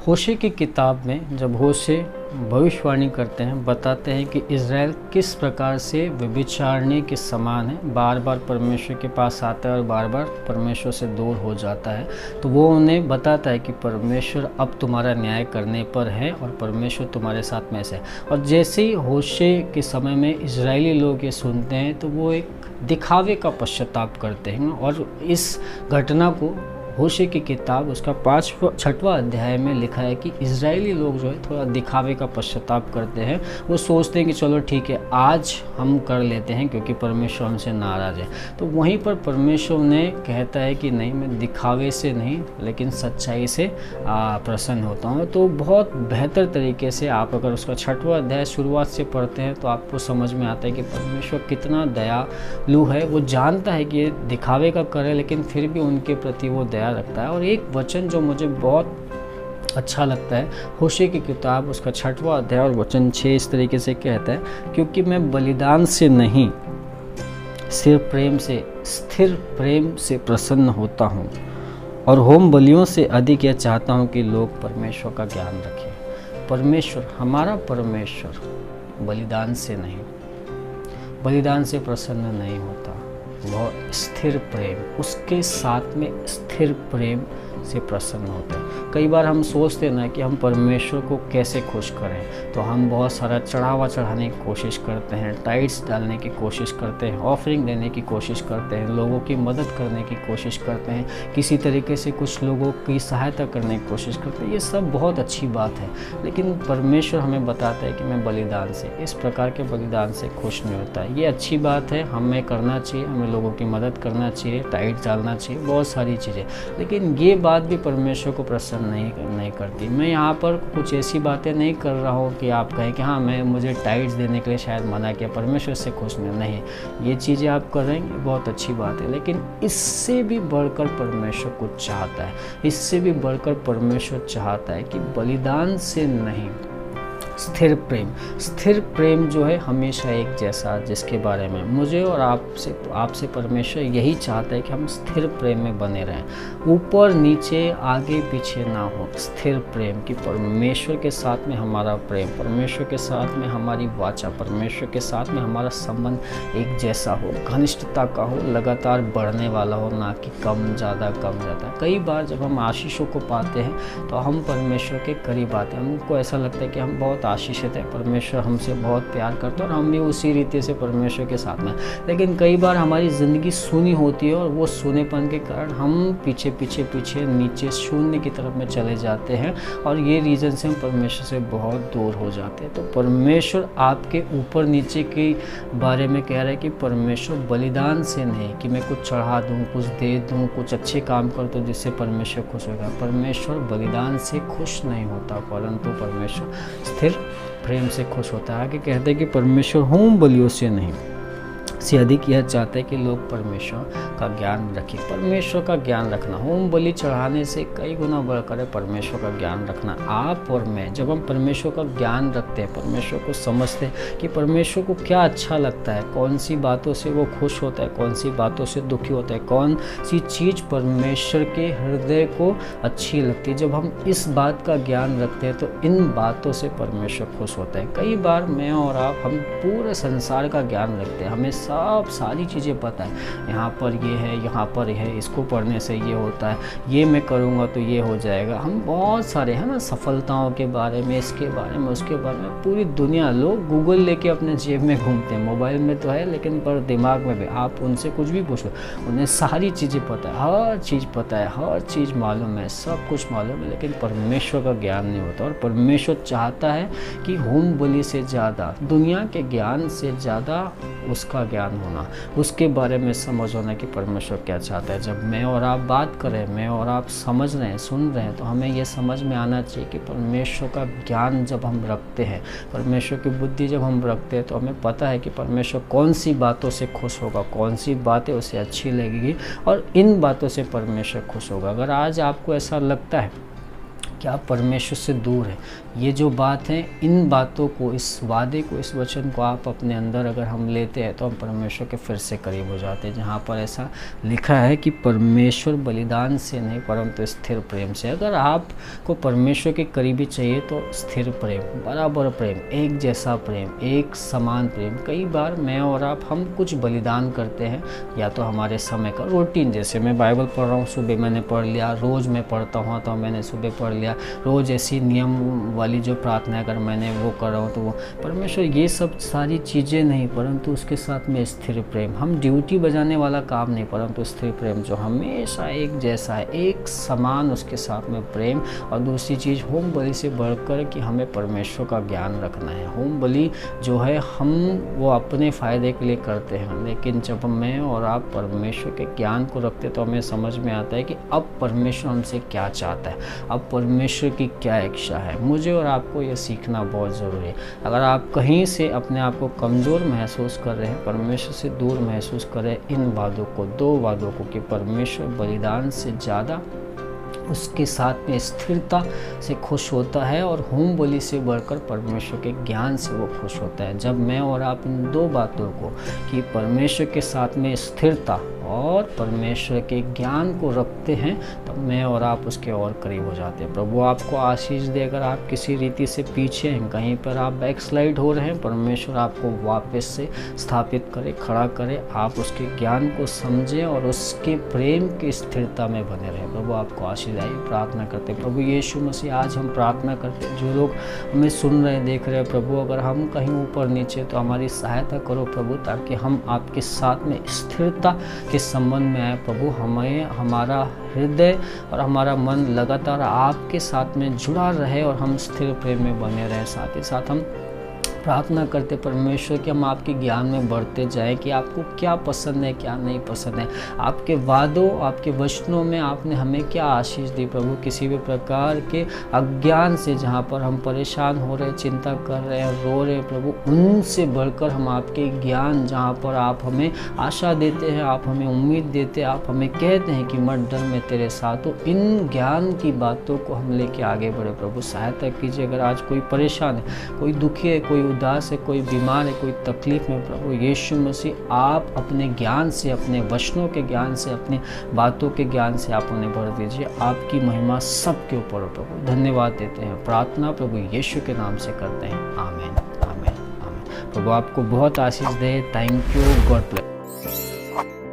होशे की किताब में जब होशे भविष्यवाणी करते हैं, बताते हैं कि इज़राइल किस प्रकार से व्यभिचारिणी के समान है, बार बार परमेश्वर के पास आता है और बार बार परमेश्वर से दूर हो जाता है। तो वो उन्हें बताता है कि परमेश्वर अब तुम्हारा न्याय करने पर है और परमेश्वर तुम्हारे साथ में ऐसे है। और जैसे ही होशे के समय में इजरायली लोग ये सुनते हैं तो वो एक दिखावे का पश्चाताप करते हैं और इस घटना को होशे की किताब उसका 6वां अध्याय में लिखा है कि इजरायली लोग जो है थोड़ा दिखावे का पश्चाताप करते हैं। वो सोचते हैं कि चलो ठीक है, आज हम कर लेते हैं क्योंकि परमेश्वर हमसे नाराज़ है। तो वहीं पर परमेश्वर ने कहता है कि नहीं, मैं दिखावे से नहीं लेकिन सच्चाई से प्रसन्न होता हूँ। तो बहुत बेहतर तरीके से आप अगर उसका 6वां अध्याय शुरुआत से पढ़ते हैं तो आपको समझ में आता है कि परमेश्वर कितना दयालु है। वो जानता है कि ये दिखावे का करे लेकिन फिर भी उनके प्रति वो दया रखता है। और एक वचन जो मुझे बहुत अच्छा लगता है, होशे की किताब उसका 6वां अध्याय और वचन 6 इस तरीके से कहता है, क्योंकि मैं बलिदान से नहीं सिर्फ प्रेम से, स्थिर प्रेम से प्रसन्न होता हूँ और होम बलियों से अधिक यह चाहता हूँ कि लोग परमेश्वर का ज्ञान रखें। परमेश्वर, हमारा परमेश्वर बलिदान से नहीं, बलिदान से प्रसन्न नहीं होता। वह स्थिर प्रेम, उसके साथ में स्थिर प्रेम से प्रसन्न होते हैं। कई बार हम सोचते हैं ना कि हम परमेश्वर को कैसे खुश करें, तो हम बहुत सारा चढ़ावा चढ़ाने की कोशिश करते हैं, टाइट्स डालने की कोशिश करते हैं, ऑफरिंग देने की कोशिश करते हैं, लोगों की मदद करने की कोशिश करते हैं, किसी तरीके से कुछ लोगों की सहायता करने की कोशिश करते हैं। ये सब बहुत अच्छी बात है, लेकिन परमेश्वर हमें बताता है कि मैं बलिदान से, इस प्रकार के बलिदान से खुश नहीं होता। ये अच्छी बात है, हमें करना चाहिए, हमें लोगों की मदद करना चाहिए, टाइट्स डालना चाहिए, बहुत सारी चीज़ें, लेकिन ये बात भी परमेश्वर को प्रसन्न नहीं करती। मैं यहाँ पर कुछ ऐसी बातें नहीं कर रहा हूँ कि आप कहें कि हाँ, मुझे टाइट्स देने के लिए शायद मना किया, परमेश्वर से खुश नहीं। ये चीज़ें आप कर रहे हैं, बहुत अच्छी बात है, लेकिन इससे भी बढ़कर परमेश्वर कुछ चाहता है। इससे भी बढ़कर परमेश्वर चाहता है कि बलिदान से नहीं, स्थिर प्रेम जो है हमेशा एक जैसा, जिसके बारे में मुझे और आपसे परमेश्वर यही चाहता है कि हम स्थिर प्रेम में बने रहें, ऊपर नीचे आगे पीछे ना हो। स्थिर प्रेम कि परमेश्वर के साथ में हमारा प्रेम, परमेश्वर के साथ में हमारी वाचा, परमेश्वर के साथ में हमारा संबंध एक जैसा हो, घनिष्ठता का हो, लगातार बढ़ने वाला हो, ना कि कम ज़्यादा। कई बार जब हम आशीषों को पाते हैं तो हम परमेश्वर के करीब आते हैं, हमको ऐसा लगता है कि हम बहुत आशीषित है, परमेश्वर हमसे बहुत प्यार करता है और हम भी उसी रीति से परमेश्वर के साथ में। लेकिन कई बार हमारी ज़िंदगी सूनी होती है और वो सूनेपन के कारण हम पीछे नीचे शून्य की तरफ में चले जाते हैं और ये रीज़न से हम परमेश्वर से बहुत दूर हो जाते हैं। तो परमेश्वर आपके ऊपर नीचे के बारे में कह रहा है कि परमेश्वर बलिदान से नहीं कि मैं कुछ चढ़ा दूँ, कुछ दे दूँ, कुछ अच्छे काम कर दूँ जिससे परमेश्वर खुश होगा। परमेश्वर बलिदान से खुश नहीं होता, परंतु परमेश्वर स्थिर प्रेम से खुश होता है। आगे कहते हैं कि परमेश्वर होम बलियों से नहीं से अधिक यह चाहता है कि लोग परमेश्वर का ज्ञान रखें। परमेश्वर का ज्ञान रखना, होम बलि चढ़ाने से कई गुना बढ़कर है परमेश्वर का ज्ञान रखना। आप और मैं जब हम परमेश्वर का ज्ञान रखते हैं, परमेश्वर को समझते हैं कि परमेश्वर को क्या अच्छा लगता है, कौन सी बातों से वो खुश होता है, कौन सी बातों से दुखी होता है, कौन सी चीज़ परमेश्वर के हृदय को अच्छी लगती है, जब हम इस बात का ज्ञान रखते हैं तो इन बातों से परमेश्वर खुश होता है। कई बार मैं और आप, हम पूरे संसार का ज्ञान रखते हैं, हमें सारी चीज़ें पता है, यहाँ पर ये है, यहाँ पर है, इसको पढ़ने से ये होता है, ये मैं करूँगा तो ये हो जाएगा। हम बहुत सारे है ना, सफलताओं के बारे में, इसके बारे में, उसके बारे में, पूरी दुनिया, लोग गूगल लेके अपने जेब में घूमते हैं, मोबाइल में तो है लेकिन पर दिमाग में भी। आप उनसे कुछ भी पूछो, उन्हें सारी चीज़ें पता है, हर चीज़ पता है, हर चीज़ मालूम है, सब कुछ मालूम है, लेकिन परमेश्वर का ज्ञान नहीं होता। और परमेश्वर चाहता है कि होम बलि से ज़्यादा, दुनिया के ज्ञान से ज़्यादा उसका ज्ञान होना, उसके बारे में समझ होना कि परमेश्वर क्या चाहता है। जब मैं और आप बात करें, मैं और आप समझ रहे हैं, सुन रहे हैं, तो हमें यह समझ में आना चाहिए कि परमेश्वर का ज्ञान जब हम रखते हैं, परमेश्वर की बुद्धि जब हम रखते हैं, तो हमें पता है कि परमेश्वर कौन सी बातों से खुश होगा, कौन सी बातें उसे अच्छी लगेगी और इन बातों से परमेश्वर खुश होगा। अगर आज आपको ऐसा लगता है कि क्या परमेश्वर से दूर है। ये जो बात है, इन बातों को, इस वादे को, इस वचन को आप अपने अंदर अगर हम लेते हैं तो हम परमेश्वर के फिर से करीब हो जाते हैं। जहाँ पर ऐसा लिखा है कि परमेश्वर बलिदान से नहीं परंतु स्थिर प्रेम से। अगर आपको परमेश्वर के करीबी चाहिए तो स्थिर प्रेम, बराबर प्रेम, एक जैसा प्रेम, एक समान प्रेम। कई बार मैं और आप हम कुछ बलिदान करते हैं, या तो हमारे समय का रूटीन, जैसे मैं बाइबल पढ़ रहा हूँ, सुबह मैंने पढ़ लिया, रोज़ मैं पढ़ता हूँ तो मैंने सुबह पढ़ लिया, रोज़ ऐसी नियम वाली जो प्रार्थना अगर मैंने वो कर रहा हूँ तो वो परमेश्वर, ये सब सारी चीज़ें नहीं, परंतु उसके साथ में स्थिर प्रेम। हम ड्यूटी बजाने वाला काम नहीं, परंतु स्थिर प्रेम जो हमेशा एक जैसा है, एक समान उसके साथ में प्रेम। और दूसरी चीज़, होम बलि से बढ़कर कि हमें परमेश्वर का ज्ञान रखना है। होम बलि जो है हम वो अपने फ़ायदे के लिए करते हैं, लेकिन जब मैं और आप परमेश्वर के ज्ञान को रखते तो हमें समझ में आता है कि अब परमेश्वर हमसे क्या चाहता है, अब परमेश्वर की क्या इच्छा है। मुझे और आपको ये सीखना बहुत ज़रूरी है। अगर आप कहीं से अपने आप को कमज़ोर महसूस कर रहे हैं, परमेश्वर से दूर महसूस कर रहे हैं, इन वादों को, 2 वादों को, कि परमेश्वर बलिदान से ज़्यादा उसके साथ में स्थिरता से खुश होता है और होम बलि से बढ़कर परमेश्वर के ज्ञान से वो खुश होता है। जब मैं और आप इन 2 बातों को, कि परमेश्वर के साथ में स्थिरता और परमेश्वर के ज्ञान को रखते हैं, तब मैं और आप उसके और करीब हो जाते हैं। प्रभु आपको आशीष दे। अगर आप किसी रीति से पीछे हैं, कहीं पर आप बैकस्लाइड हो रहे हैं, परमेश्वर आपको वापस से स्थापित करे, खड़ा करे। आप उसके ज्ञान को समझें और उसके प्रेम की स्थिरता में बने रहें। प्रभु आपको आशीष आए। प्रार्थना करते हैं प्रभु यीशु मसीह, आज हम प्रार्थना करते हैं, जो लोग हमें सुन रहे हैं, देख रहे हैं, प्रभु अगर हम कहीं ऊपर नीचे तो हमारी सहायता करो प्रभु, ताकि हम आपके साथ में स्थिरता के संबंध में आए। प्रभु हमें, हमारा हृदय और हमारा मन लगातार आपके साथ में जुड़ा रहे और हम स्थिर प्रेम में बने रहे। साथ ही साथ हम प्रार्थना करते परमेश्वर कि हम आपके ज्ञान में बढ़ते जाएं, कि आपको क्या पसंद है, क्या नहीं पसंद है, आपके वादों, आपके वचनों में आपने हमें क्या आशीष दी। प्रभु किसी भी प्रकार के अज्ञान से जहाँ पर हम परेशान हो रहे, चिंता कर रहे हैं, रो रहे, प्रभु उनसे बढ़कर हम आपके ज्ञान, जहाँ पर आप हमें आशा देते हैं, आप हमें उम्मीद देते हैं, आप हमें कहते हैं कि मत डर मैं तेरे साथ हूँ, इन ज्ञान की बातों को हम लेके आगे बढ़े। प्रभु सहायता कीजिए। अगर आज कोई परेशान है, कोई दुखी है, कोई उदास है, कोई बीमार है, कोई तकलीफ में, प्रभु यीशु मसीह आप अपने ज्ञान से, अपने वचनों के ज्ञान से, अपनी बातों के ज्ञान से आप उन्हें भर दीजिए। आपकी महिमा सबके ऊपर हो प्रभु। धन्यवाद देते हैं। प्रार्थना प्रभु यीशु के नाम से करते हैं। आमीन, आमीन, आमीन। प्रभु आपको बहुत आशीष दे। Thank you. God bless.